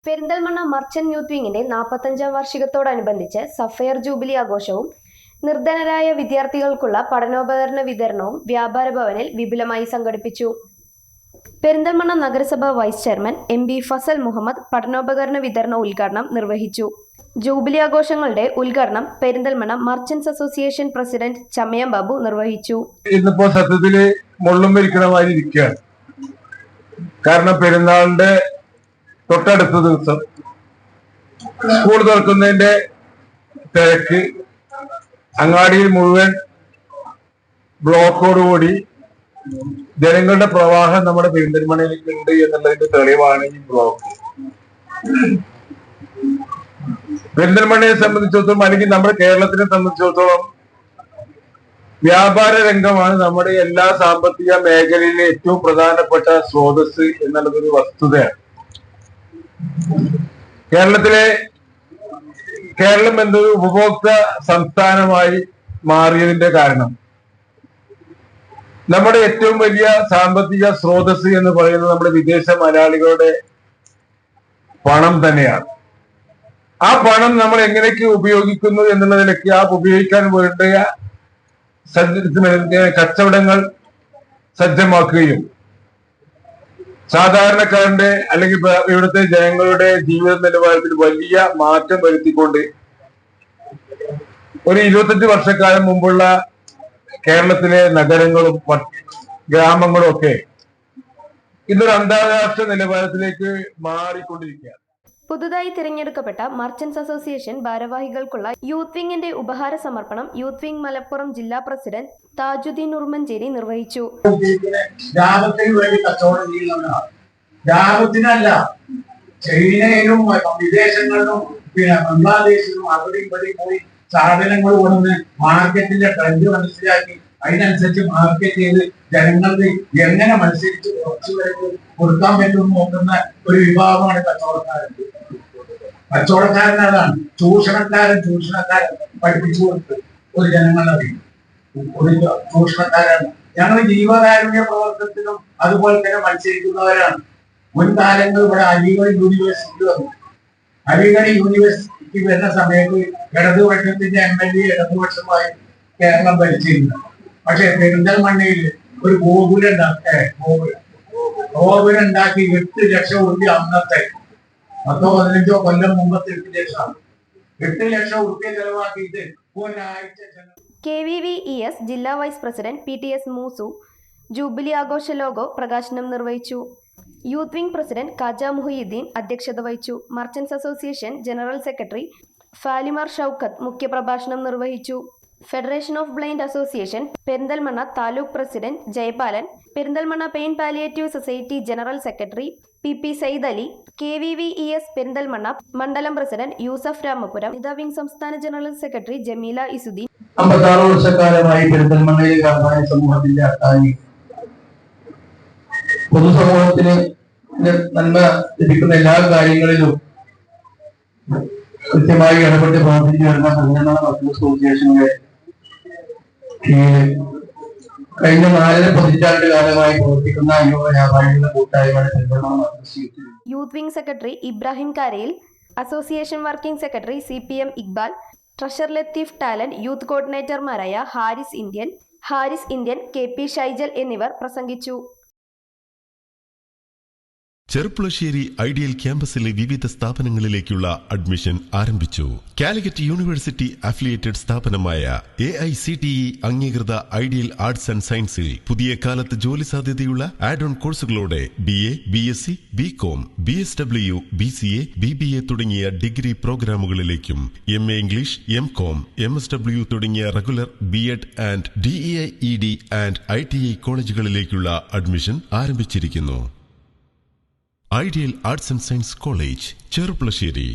Perinthalmanna merchant youth വിങ്ങിന്റെ 45ാം വാർഷികത്തോടനുബന്ധിച്ച് sapphire jubilee ആഘോഷവും നിർധനരായ വിദ്യാർത്ഥികൾക്കുള്ള പഠനോപകരണ വിതരണവും വ്യാപാര ഭവനിൽ വിപുലമായി സംഘടിപ്പിച്ചു. പെരിന്തൽമണ്ണ നഗരസഭ വൈസ് ചെയർമാൻ എം.ബി. ഫസൽ മുഹമ്മദ് പഠനോപകരണ വിതരണ ഉദ്ഘാടനം നിർവഹിച്ചു. ജൂബിലി ആഘോഷങ്ങളുടെ ഉദ്ഘാടനം പെരിന്തൽമണ്ണ മർച്ചന്റ്സ് അസോസിയേഷൻ പ്രസിഡന്റ് ചമയം ബാബു നിർവഹിച്ചു. ഇന്നിപ്പോ സത്യത്തില് മുള്ളും മരിക്കണമായി ഇരിക്കുകയാണ്. കാരണം പെരുന്നാളിന്റെ തൊട്ടടുത്ത ദിവസം സ്കൂൾ തുറക്കുന്നതിന്റെ തിരക്ക്, അങ്ങാടിയിൽ മുഴുവൻ ബ്ലോക്കോടുകൂടി ജനങ്ങളുടെ പ്രവാഹം നമ്മുടെ പെരിന്തൽമണ്ണയിലേക്ക് ഉണ്ട് എന്നുള്ളതിന്റെ തെളിവാണ് ഈ ബ്ലോക്ക്. പെരിന്തൽമണ്ണയെ സംബന്ധിച്ചിടത്തോളം അല്ലെങ്കിൽ നമ്മുടെ കേരളത്തിനെ സംബന്ധിച്ചിടത്തോളം വ്യാപാര രംഗമാണ് നമ്മുടെ എല്ലാ സാമ്പത്തിക മേഖലയിലെ ഏറ്റവും പ്രധാനപ്പെട്ട സ്രോതസ് എന്നുള്ളതൊരു വസ്തുതയാണ്. കേരളം എന്നൊരു ഉപഭോക്തൃ സംസ്ഥാനമായി മാറിയതിന്റെ കാരണം നമ്മുടെ ഏറ്റവും വലിയ സാമ്പത്തിക സ്രോതസ് എന്ന് പറയുന്നത് നമ്മുടെ വിദേശ മലയാളികളുടെ പണം തന്നെയാണ്. ആ പണം നമ്മൾ എങ്ങനെയൊക്കെ ഉപയോഗിക്കുന്നു എന്നുള്ളതിലൊക്കെ ആ ഉപയോഗിക്കാൻ വേണ്ട കച്ചവടങ്ങൾ സജ്ജമാക്കുകയും സാധാരണക്കാരന്റെ അല്ലെങ്കിൽ ഇവിടുത്തെ ജനങ്ങളുടെ ജീവിത നിലവാരത്തിൽ വലിയ മാറ്റം വരുത്തിക്കൊണ്ട് ഒരു 25 വർഷക്കാലം മുമ്പുള്ള കേരളത്തിലെ നഗരങ്ങളും ഗ്രാമങ്ങളും ഒക്കെ ഇന്നൊരു അന്താരാഷ്ട്ര നിലവാരത്തിലേക്ക് മാറിക്കൊണ്ടിരിക്കുകയാണ്. പുതുതായി തിരഞ്ഞെടുക്കപ്പെട്ട മർച്ചന്റ്സ് അസോസിയേഷൻ ഭാരവാഹികൾക്കുള്ള യൂത്ത് വിങ്ങിന്റെ ഉപഹാര സമർപ്പണം യൂത്ത് വിങ് മലപ്പുറം ജില്ലാ പ്രസിഡന്റ് താജുദ്ദീൻ ഉർമഞ്ചേരി നിർവഹിച്ചു. ഗ്രാമത്തിനല്ല, ചൈനയിലും വിദേശങ്ങളിലും പിന്നെ ബംഗ്ലാദേശിലും അവിടെ ഇവിടെ പോയി സാധനങ്ങൾ കൊണ്ടുവന്ന് മാർക്കറ്റിന്റെ ട്രെൻഡ് മനസ്സിലാക്കി അതിനനുസരിച്ച് മാർക്കറ്റ് ചെയ്ത് ജനങ്ങൾക്ക് എങ്ങനെ മത്സരിച്ച് കുറച്ചു പേർക്ക് കൊടുക്കാൻ പറ്റുമെന്ന് നോക്കുന്ന ഒരു വിഭാഗമാണ് കച്ചവടക്കാരൻ. അതാണ് ചൂഷണക്കാരൻ പഠിപ്പിച്ചു കൊടുത്ത് ഒരു ജനങ്ങളെ ഒരു ചൂഷണക്കാരാണ്. ഞങ്ങൾ ജീവകാരുണ്യ പ്രവർത്തനത്തിനും അതുപോലെ തന്നെ മത്സരിക്കുന്നവരാണ്. മുൻകാലങ്ങൾ ഇവിടെ അലിഗഡ് യൂണിവേഴ്സിറ്റി വന്നു. അലിഗഡ് യൂണിവേഴ്സിറ്റി വരുന്ന സമയത്ത് ഇടതുപക്ഷത്തിന്റെ MLA ഇടതുപക്ഷമായി കേരളം ഭരിച്ചിരുന്നു. പക്ഷെ പെരിന്തൽമണ്ണയിൽ ഒരു ഗോപുരം ഉണ്ടാക്കി 8 ലക്ഷം രൂപ അന്നത്തെ 10-15 കൊല്ലം മുമ്പത്തെ 8 ലക്ഷം രൂപ ചെലവാക്കിയിട്ട് ഒരാഴ്ച. KVVES ജില്ലാ vice president PTS Musu jubilee ആഘോഷ ലോഗോ പ്രകാശനം നിർവഹിച്ചു. Youth wing president Kaja Muhiyuddin അധ്യക്ഷത വഹിച്ചു. Merchants association general secretary Falimar Shoukath മുഖ്യപ്രഭാഷണം നിർവഹിച്ചു. Federation of blind association Perinthalmanna taluk president Jayapalan, Perinthalmanna pain palliative society general secretary PP Sayyid Ali, KVVES Perinthalmanna മണ്ഡലം പ്രസിഡന്റ് യൂസഫ് രാമപുരം, വനിതാ വിംഗ് സംസ്ഥാന ജനറൽ സെക്രട്ടറി ജമീല ഇസുദ്ദീൻ. 56 വർഷക്കാലമായി പെരിന്തൽമണ്ണയിലെ വ്യാപാരി സമൂഹത്തിന്റെ അത്താണി പൊതുസമൂഹത്തിന് നന്മ ലഭിക്കുന്ന എല്ലാ കാര്യങ്ങളിലും കൃത്യമായി ഇടപെട്ട് പ്രവർത്തിച്ചു വരുന്ന പെരിന്തൽമണ്ണ മർച്ചന്റ്സ് അസോസിയേഷന്റെ കഴിഞ്ഞ 4 പതിറ്റാണ്ട് കാലമായി പ്രവർത്തിക്കുന്ന യുവ വ്യാപാരികളുടെ കൂട്ടായ്മയാണ് Perinthalmanna merchants youth wing secretary Ibrahim Karayil, association working secretary CPM Iqbal, treasurer Latheef Talent, youth കോർഡിനേറ്റർമാരായ ഹാരിസ് ഇന്ത്യൻ, KP ഷൈജൽ എന്നിവർ പ്രസംഗിച്ചു. ചെറുപ്പുളശ്ശേരി ഐഡിയൽ ക്യാമ്പസിലെ വിവിധ സ്ഥാപനങ്ങളിലേക്കുള്ള അഡ്മിഷൻ ആരംഭിച്ചു. കാലിക്കറ്റ് യൂണിവേഴ്സിറ്റി അഫിലിയേറ്റഡ് സ്ഥാപനമായ AICTE അംഗീകൃത ഐഡിയൽ ആർട്സ് ആൻഡ് സയൻസിൽ പുതിയ കാലത്ത് ജോലി സാധ്യതയുള്ള ആഡ് ഓൺ കോഴ്സുകളോടെ BA, BSc, BCom, BSW, BCA, BBA തുടങ്ങിയ ഡിഗ്രി പ്രോഗ്രാമുകളിലേക്കും MA ഇംഗ്ലീഷ്, MCom, MSW തുടങ്ങിയ regular BEd and DEIED and ITI കോളേജുകളിലേക്കുള്ള admission ആരംഭിച്ചിരിക്കുന്നു. Ideal arts and science college, Cherpulassery.